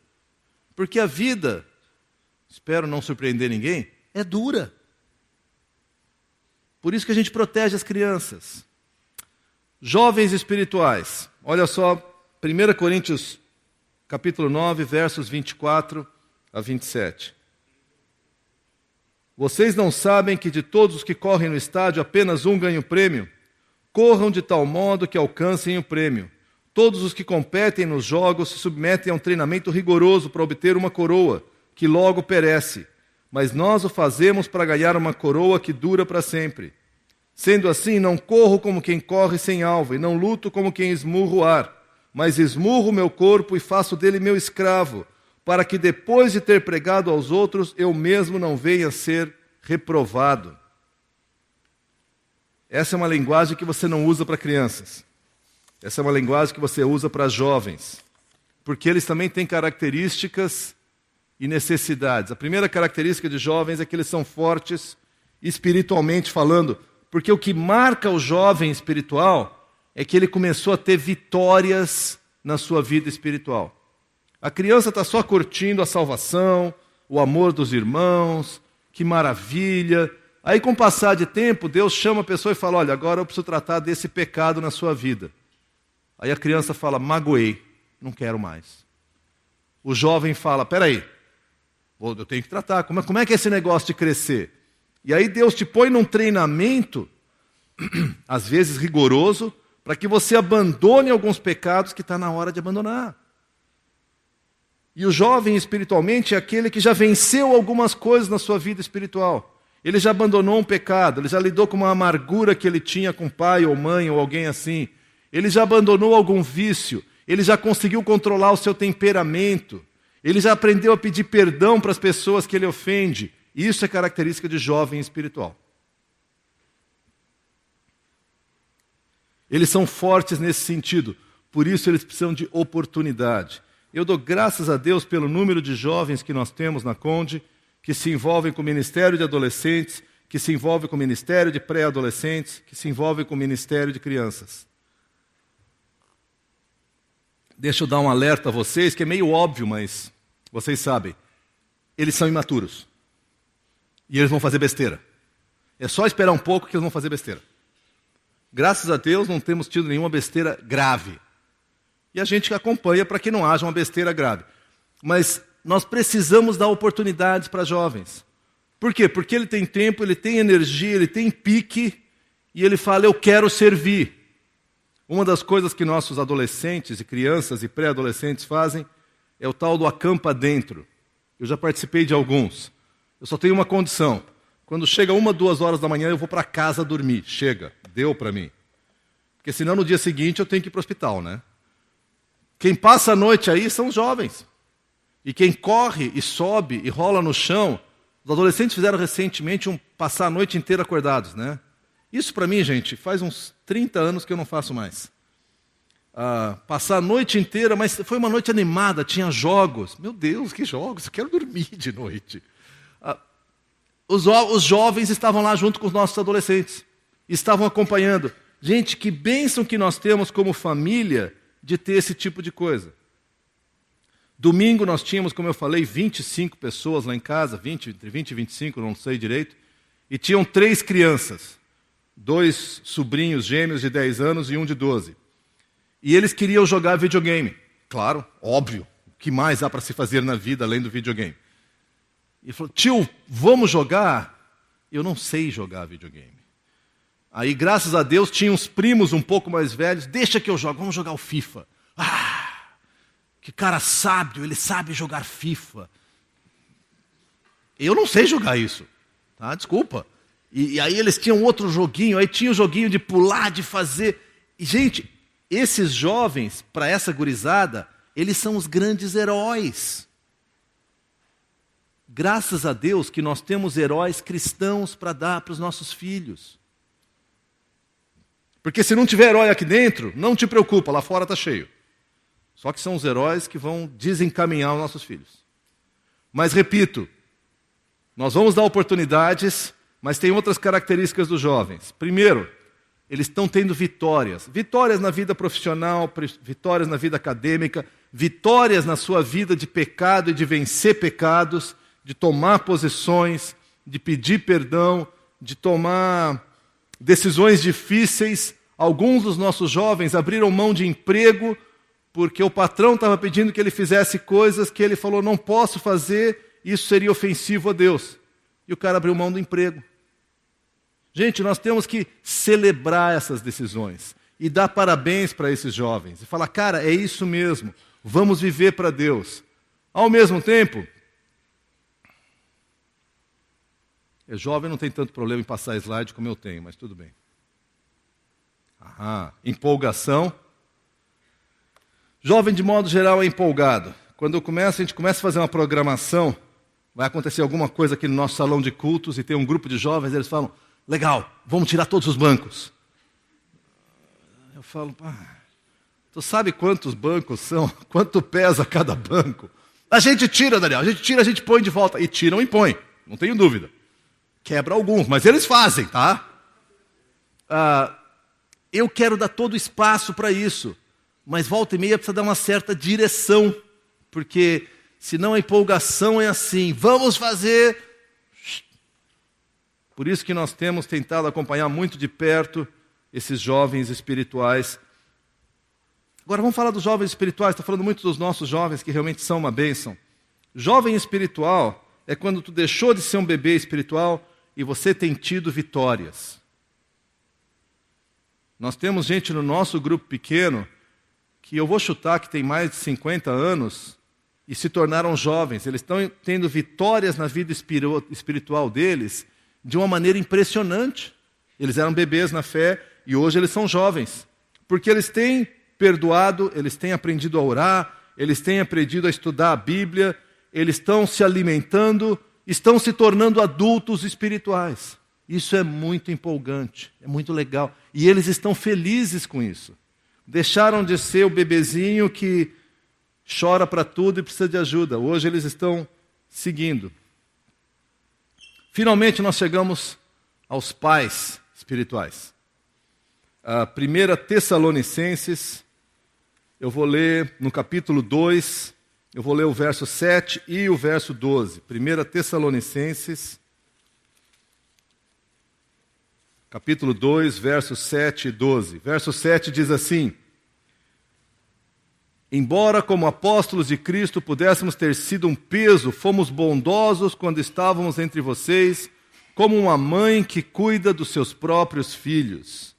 [SPEAKER 1] Porque a vida, espero não surpreender ninguém, é dura. Por isso que a gente protege as crianças. Jovens espirituais. Olha só, 1 Coríntios capítulo 9, versos 24 a 27. Vocês não sabem que de todos os que correm no estádio, apenas um ganha o prêmio? Corram de tal modo que alcancem o prêmio. Todos os que competem nos jogos se submetem a um treinamento rigoroso para obter uma coroa, que logo perece. Mas nós o fazemos para ganhar uma coroa que dura para sempre. Sendo assim, não corro como quem corre sem alvo, e não luto como quem esmurra o ar, mas esmurro o meu corpo e faço dele meu escravo, para que depois de ter pregado aos outros, eu mesmo não venha a ser reprovado. Essa é uma linguagem que você não usa para crianças. Essa é uma linguagem que você usa para jovens, porque eles também têm características e necessidades. A primeira característica de jovens é que eles são fortes espiritualmente falando, porque o que marca o jovem espiritual é que ele começou a ter vitórias na sua vida espiritual. A criança está só curtindo a salvação, o amor dos irmãos, que maravilha. Aí, com o passar de tempo, Deus chama a pessoa e fala, olha, agora eu preciso tratar desse pecado na sua vida. Aí a criança fala, magoei, não quero mais. O jovem fala, peraí, eu tenho que tratar, como é que é esse negócio de crescer? E aí Deus te põe num treinamento, às vezes rigoroso, para que você abandone alguns pecados que está na hora de abandonar. E o jovem espiritualmente é aquele que já venceu algumas coisas na sua vida espiritual. Ele já abandonou um pecado, ele já lidou com uma amargura que ele tinha com pai ou mãe ou alguém assim. Ele já abandonou algum vício, ele já conseguiu controlar o seu temperamento, ele já aprendeu a pedir perdão para as pessoas que ele ofende. Isso é característica de jovem espiritual. Eles são fortes nesse sentido, por isso eles precisam de oportunidade. Eu dou graças a Deus pelo número de jovens que nós temos na Conde, que se envolvem com o ministério de adolescentes, que se envolvem com o ministério de pré-adolescentes, que se envolvem com o ministério de crianças. Deixa eu dar um alerta a vocês, que é meio óbvio, mas vocês sabem. Eles são imaturos. E eles vão fazer besteira. É só esperar um pouco que eles vão fazer besteira. Graças a Deus não temos tido nenhuma besteira grave. E a gente acompanha para que não haja uma besteira grave. Mas nós precisamos dar oportunidades para jovens. Por quê? Porque ele tem tempo, ele tem energia, ele tem pique, e ele fala, eu quero servir. Uma das coisas que nossos adolescentes e crianças e pré-adolescentes fazem é o tal do acampa dentro. Eu já participei de alguns. Eu só tenho uma condição. Quando chega 1, 2 horas da manhã, eu vou para casa dormir. Chega, deu para mim. Porque senão no dia seguinte eu tenho que ir para o hospital, né? Quem passa a noite aí são os jovens. E quem corre e sobe e rola no chão, os adolescentes fizeram recentemente passar a noite inteira acordados, né? Isso para mim, gente, faz uns 30 anos que eu não faço mais. Passar a noite inteira, mas foi uma noite animada, tinha jogos. Meu Deus, que jogos, eu quero dormir de noite. Os jovens estavam lá junto com os nossos adolescentes, estavam acompanhando. Gente, que bênção que nós temos como família de ter esse tipo de coisa. Domingo nós tínhamos, como eu falei, 25 pessoas lá em casa, entre 20 e 25, não sei direito, e tinham 3 crianças, 2 sobrinhos gêmeos de 10 anos e um de 12. E eles queriam jogar videogame. Claro, óbvio, o que mais há para se fazer na vida além do videogame? E ele falou, tio, vamos jogar? Eu não sei jogar videogame. Aí, graças a Deus, tinha uns primos um pouco mais velhos, deixa que eu jogo, vamos jogar o FIFA. Que cara sábio, ele sabe jogar FIFA. Eu não sei jogar isso, tá? Desculpa. E aí eles tinham outro joguinho, aí tinha o joguinho de pular, de fazer. E, gente, esses jovens, para essa gurizada, eles são os grandes heróis. Graças a Deus que nós temos heróis cristãos para dar para os nossos filhos. Porque se não tiver herói aqui dentro, não te preocupa, lá fora está cheio. Só que são os heróis que vão desencaminhar os nossos filhos. Mas repito, nós vamos dar oportunidades, mas tem outras características dos jovens. Primeiro, eles estão tendo vitórias. Vitórias na vida profissional, vitórias na vida acadêmica, vitórias na sua vida de pecado e de vencer pecados, de tomar posições, de pedir perdão, de tomar decisões difíceis. Alguns dos nossos jovens abriram mão de emprego porque o patrão estava pedindo que ele fizesse coisas que ele falou, não posso fazer, isso seria ofensivo a Deus. E o cara abriu mão do emprego. Gente, nós temos que celebrar essas decisões e dar parabéns para esses jovens. E falar, cara, é isso mesmo, vamos viver para Deus. Ao mesmo tempo, jovem não tem tanto problema em passar slide como eu tenho, mas tudo bem. Empolgação. Jovem, de modo geral, é empolgado. Quando a gente começa a fazer uma programação, vai acontecer alguma coisa aqui no nosso salão de cultos e tem um grupo de jovens, eles falam, legal, vamos tirar todos os bancos. Eu falo, tu sabe quantos bancos são? Quanto pesa cada banco? A gente tira, Daniel, a gente põe de volta. E tiram e põe, não tenho dúvida. Quebra alguns, mas eles fazem, tá? Eu quero dar todo o espaço para isso. Mas volta e meia precisa dar uma certa direção, porque senão a empolgação é assim, vamos fazer. Por isso que nós temos tentado acompanhar muito de perto esses jovens espirituais. Agora vamos falar dos jovens espirituais, estou falando muito dos nossos jovens que realmente são uma bênção. Jovem espiritual é quando tu deixou de ser um bebê espiritual e você tem tido vitórias. Nós temos gente no nosso grupo pequeno que eu vou chutar que tem mais de 50 anos e se tornaram jovens. Eles estão tendo vitórias na vida espiritual deles de uma maneira impressionante. Eles eram bebês na fé e hoje eles são jovens. Porque eles têm perdoado, eles têm aprendido a orar, eles têm aprendido a estudar a Bíblia, eles estão se alimentando, estão se tornando adultos espirituais. Isso é muito empolgante, é muito legal. E eles estão felizes com isso. Deixaram de ser o bebezinho que chora para tudo e precisa de ajuda. Hoje eles estão seguindo. Finalmente nós chegamos aos pais espirituais. A 1 Tessalonicenses, eu vou ler no capítulo 2, eu vou ler o verso 7 e o verso 12. 1 Tessalonicenses, capítulo 2, versos 7 e 12. Verso 7 diz assim: Embora, como apóstolos de Cristo, pudéssemos ter sido um peso, fomos bondosos quando estávamos entre vocês, como uma mãe que cuida dos seus próprios filhos.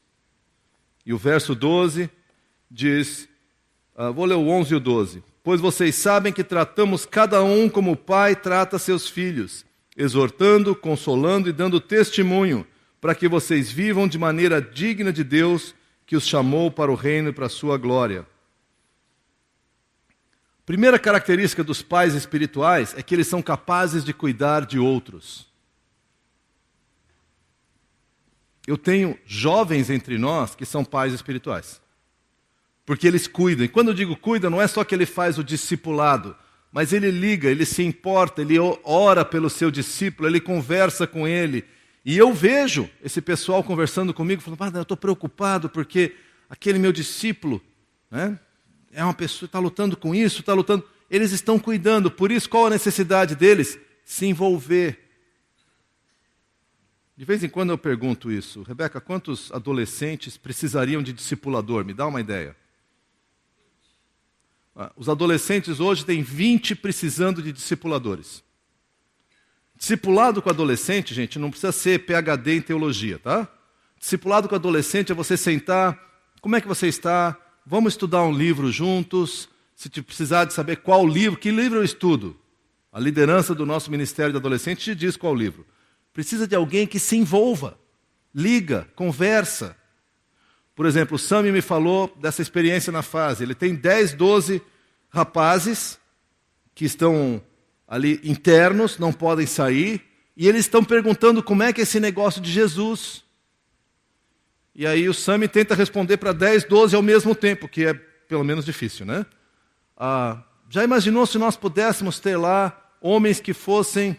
[SPEAKER 1] E o verso 12 diz, vou ler o 11 e o 12. Pois vocês sabem que tratamos cada um como o pai trata seus filhos, exortando, consolando e dando testemunho, para que vocês vivam de maneira digna de Deus, que os chamou para o reino e para a sua glória. Primeira característica dos pais espirituais é que eles são capazes de cuidar de outros. Eu tenho jovens entre nós que são pais espirituais. Porque eles cuidam. E quando eu digo cuida, não é só que ele faz o discipulado, mas ele liga, ele se importa, ele ora pelo seu discípulo, ele conversa com ele. E eu vejo esse pessoal conversando comigo, falando, eu estou preocupado porque aquele meu discípulo, né, é uma pessoa que está lutando com isso, está lutando. Eles estão cuidando, por isso qual a necessidade deles? Se envolver. De vez em quando eu pergunto isso, Rebeca, quantos adolescentes precisariam de discipulador? Me dá uma ideia. Os adolescentes hoje têm 20 precisando de discipuladores. Discipulado com adolescente, gente, não precisa ser PhD em teologia, tá? Discipulado com adolescente é você sentar, como é que você está? Vamos estudar um livro juntos. Se te precisar de saber qual livro, que livro eu estudo? A liderança do nosso Ministério de Adolescentes te diz qual livro. Precisa de alguém que se envolva, liga, conversa. Por exemplo, o Sami me falou dessa experiência na fase. Ele tem 10, 12 rapazes que estão ali internos, não podem sair, e eles estão perguntando como é que é esse negócio de Jesus. E aí o Sami tenta responder para 10, 12 ao mesmo tempo, que é pelo menos difícil, né? Já imaginou se nós pudéssemos ter lá homens que fossem...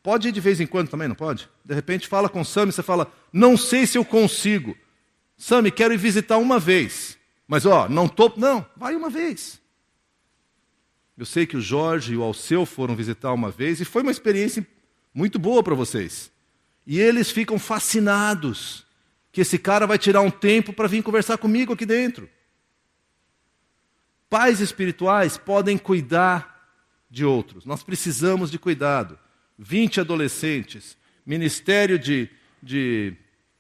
[SPEAKER 1] Pode ir de vez em quando também, não pode? De repente fala com o Sami, você fala, não sei se eu consigo. Sami, quero ir visitar uma vez. Mas não estou... Não, vai uma vez. Eu sei que o Jorge e o Alceu foram visitar uma vez e foi uma experiência muito boa para vocês. E eles ficam fascinados que esse cara vai tirar um tempo para vir conversar comigo aqui dentro. Pais espirituais podem cuidar de outros. Nós precisamos de cuidado. 20 adolescentes, ministério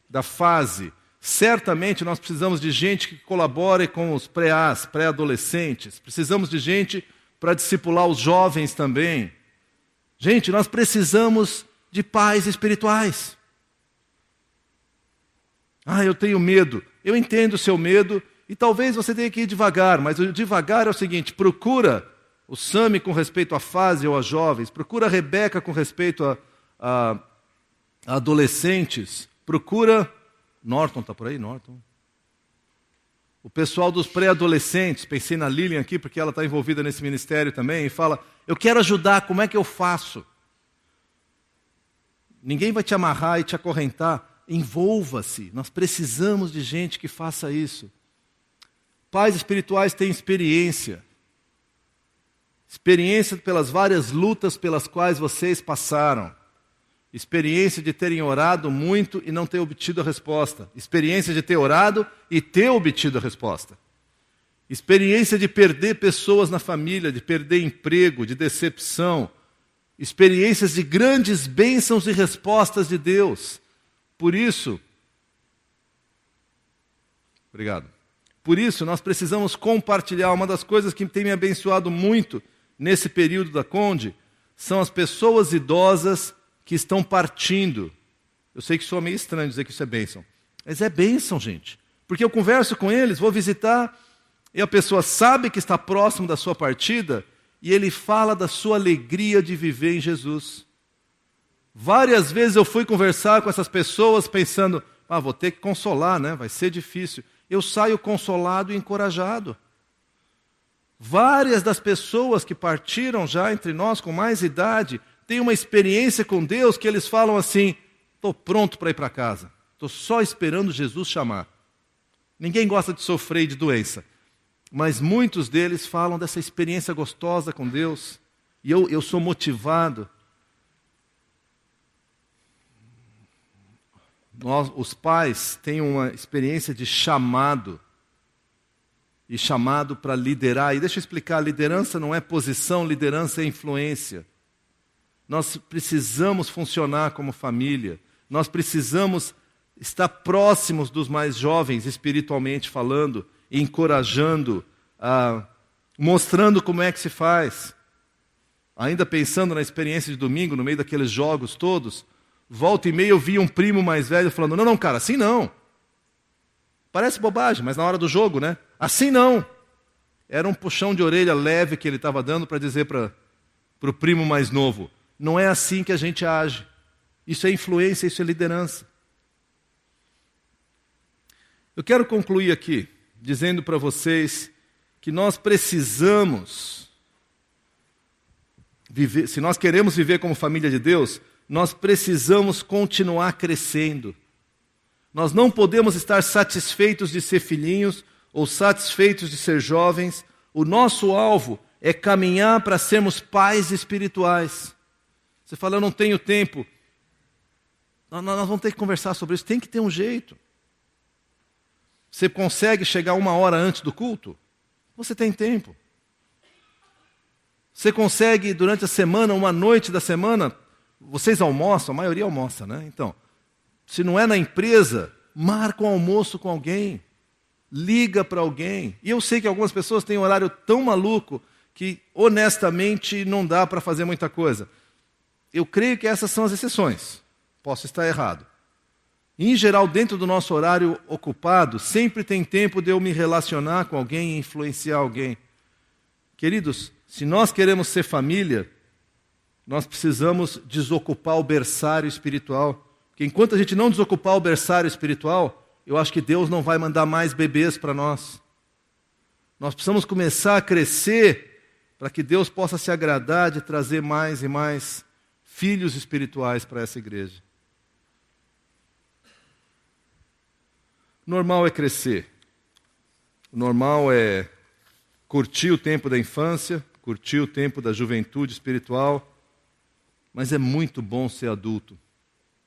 [SPEAKER 1] da fase. Certamente nós precisamos de gente que colabore com os pré-adolescentes. Precisamos de gente para discipular os jovens também. Gente, nós precisamos de pais espirituais. Eu tenho medo. Eu entendo o seu medo e talvez você tenha que ir devagar, mas o devagar é o seguinte, procura o Sami com respeito à fase ou a jovens, procura a Rebeca com respeito a adolescentes, procura... Norton está por aí? Norton? O pessoal dos pré-adolescentes, pensei na Lilian aqui, porque ela está envolvida nesse ministério também, e fala, eu quero ajudar, como é que eu faço? Ninguém vai te amarrar e te acorrentar. Envolva-se, nós precisamos de gente que faça isso. Pais espirituais têm experiência pelas várias lutas pelas quais vocês passaram, experiência de terem orado muito e não ter obtido a resposta, experiência de ter orado e ter obtido a resposta, experiência de perder pessoas na família, de perder emprego, de decepção, experiências de grandes bênçãos e respostas de Deus. Por isso, nós precisamos compartilhar. Uma das coisas que tem me abençoado muito nesse período da Conde são as pessoas idosas que estão partindo. Eu sei que soa meio estranho dizer que isso é bênção, mas é bênção, gente. Porque eu converso com eles, vou visitar, e a pessoa sabe que está próximo da sua partida, e ele fala da sua alegria de viver em Jesus. Várias vezes eu fui conversar com essas pessoas pensando, vou ter que consolar, né? Vai ser difícil. Eu saio consolado e encorajado. Várias das pessoas que partiram já entre nós com mais idade têm uma experiência com Deus que eles falam assim, estou pronto para ir para casa. Estou só esperando Jesus chamar. Ninguém gosta de sofrer de doença. Mas muitos deles falam dessa experiência gostosa com Deus. E eu sou motivado. Os pais têm uma experiência de chamado. e chamado para liderar. E deixa eu explicar, liderança não é posição, liderança é influência. Nós precisamos funcionar como família. Nós precisamos estar próximos dos mais jovens, espiritualmente falando, encorajando, mostrando como é que se faz. Ainda pensando na experiência de domingo, no meio daqueles jogos todos, volta e meia eu vi um primo mais velho falando, não, cara, assim não. Parece bobagem, mas na hora do jogo, né? Assim não. Era um puxão de orelha leve que ele estava dando para dizer para o primo mais novo, não é assim que a gente age. Isso é influência, isso é liderança. Eu quero concluir aqui, dizendo para vocês que nós precisamos viver, se nós queremos viver como família de Deus, nós precisamos continuar crescendo. Nós não podemos estar satisfeitos de ser filhinhos ou satisfeitos de ser jovens. O nosso alvo é caminhar para sermos pais espirituais. Você fala, eu não tenho tempo. Nós vamos ter que conversar sobre isso. Tem que ter um jeito. Você consegue chegar 1 hora antes do culto? Você tem tempo. Você consegue, durante a semana, uma noite da semana, vocês almoçam, a maioria almoça, né? Então, se não é na empresa, marca um almoço com alguém. Liga para alguém. E eu sei que algumas pessoas têm um horário tão maluco que, honestamente, não dá para fazer muita coisa. Eu creio que essas são as exceções. Posso estar errado. Em geral, dentro do nosso horário ocupado, sempre tem tempo de eu me relacionar com alguém e influenciar alguém. Queridos, se nós queremos ser família, nós precisamos desocupar o berçário espiritual. Porque enquanto a gente não desocupar o berçário espiritual, eu acho que Deus não vai mandar mais bebês para nós. Nós precisamos começar a crescer para que Deus possa se agradar de trazer mais e mais filhos espirituais para essa igreja. Normal é crescer. O normal é curtir o tempo da infância, curtir o tempo da juventude espiritual, mas é muito bom ser adulto.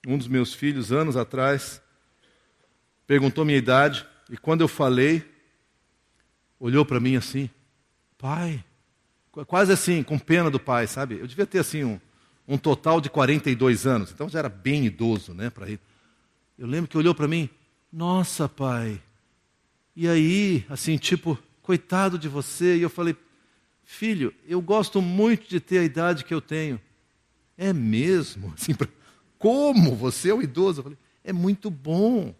[SPEAKER 1] Um dos meus filhos, anos atrás, perguntou minha idade, e quando eu falei, olhou para mim assim, pai, quase assim, com pena do pai, sabe? Eu devia ter assim um total de 42 anos, então já era bem idoso, né, para ele. Eu lembro que olhou para mim, nossa, pai, e aí, assim, tipo, coitado de você, e eu falei, filho, eu gosto muito de ter a idade que eu tenho. É mesmo? Assim, como? Você é um idoso? Eu falei, é muito bom.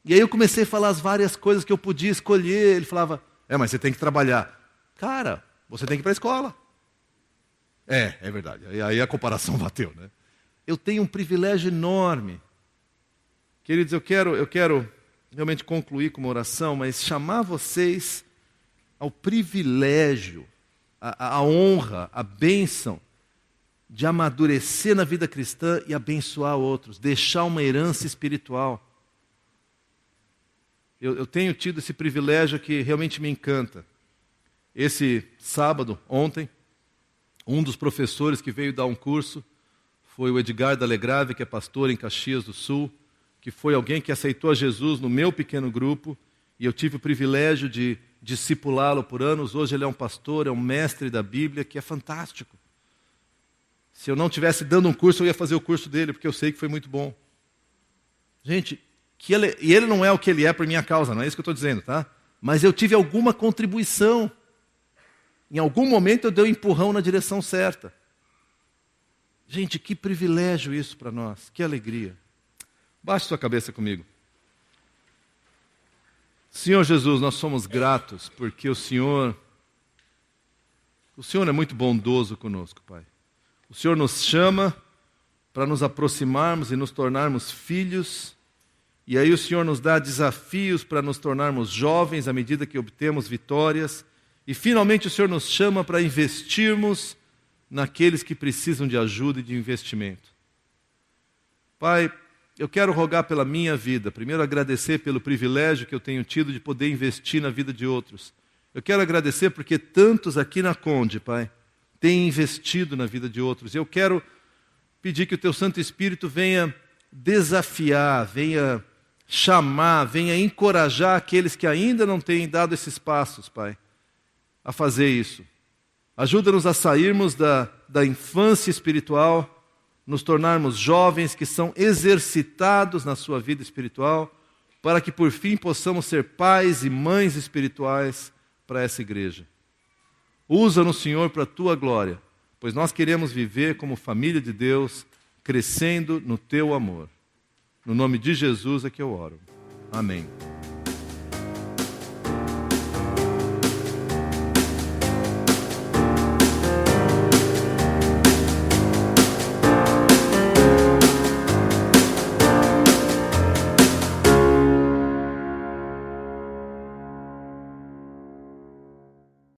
[SPEAKER 1] E aí eu comecei a falar as várias coisas que eu podia escolher. Ele falava, mas você tem que trabalhar. Cara, você tem que ir para a escola. É verdade. E aí a comparação bateu, né? Eu tenho um privilégio enorme. Queridos, eu quero realmente concluir com uma oração, mas chamar vocês ao privilégio, a honra, a bênção de amadurecer na vida cristã e abençoar outros, deixar uma herança espiritual. Eu tenho tido esse privilégio que realmente me encanta. Esse sábado, ontem, um dos professores que veio dar um curso foi o Edgar D'Alegrave, que é pastor em Caxias do Sul, que foi alguém que aceitou a Jesus no meu pequeno grupo, e eu tive o privilégio de discipulá-lo por anos. Hoje ele é um pastor, é um mestre da Bíblia, que é fantástico. Se eu não estivesse dando um curso, eu ia fazer o curso dele, porque eu sei que foi muito bom. Gente, e ele não é o que ele é por minha causa, não é isso que eu estou dizendo, tá? Mas eu tive alguma contribuição. Em algum momento eu dei um empurrão na direção certa. Gente, que privilégio isso para nós, que alegria. Baixe sua cabeça comigo. Senhor Jesus, nós somos gratos porque o Senhor é muito bondoso conosco, Pai. O Senhor nos chama para nos aproximarmos e nos tornarmos filhos, e aí o Senhor nos dá desafios para nos tornarmos jovens à medida que obtemos vitórias, e finalmente o Senhor nos chama para investirmos naqueles que precisam de ajuda e de investimento. Pai, eu quero rogar pela minha vida, primeiro agradecer pelo privilégio que eu tenho tido de poder investir na vida de outros. Eu quero agradecer porque tantos aqui na Conde, Pai, têm investido na vida de outros. Eu quero pedir que o Teu Santo Espírito venha desafiar, venha chamar, venha encorajar aqueles que ainda não têm dado esses passos, Pai, a fazer isso. Ajuda-nos a sairmos da infância espiritual, nos tornarmos jovens que são exercitados na sua vida espiritual, para que por fim possamos ser pais e mães espirituais para essa igreja. Usa-nos, Senhor, para a Tua glória, pois nós queremos viver como família de Deus, crescendo no Teu amor. No nome de Jesus é que eu oro. Amém.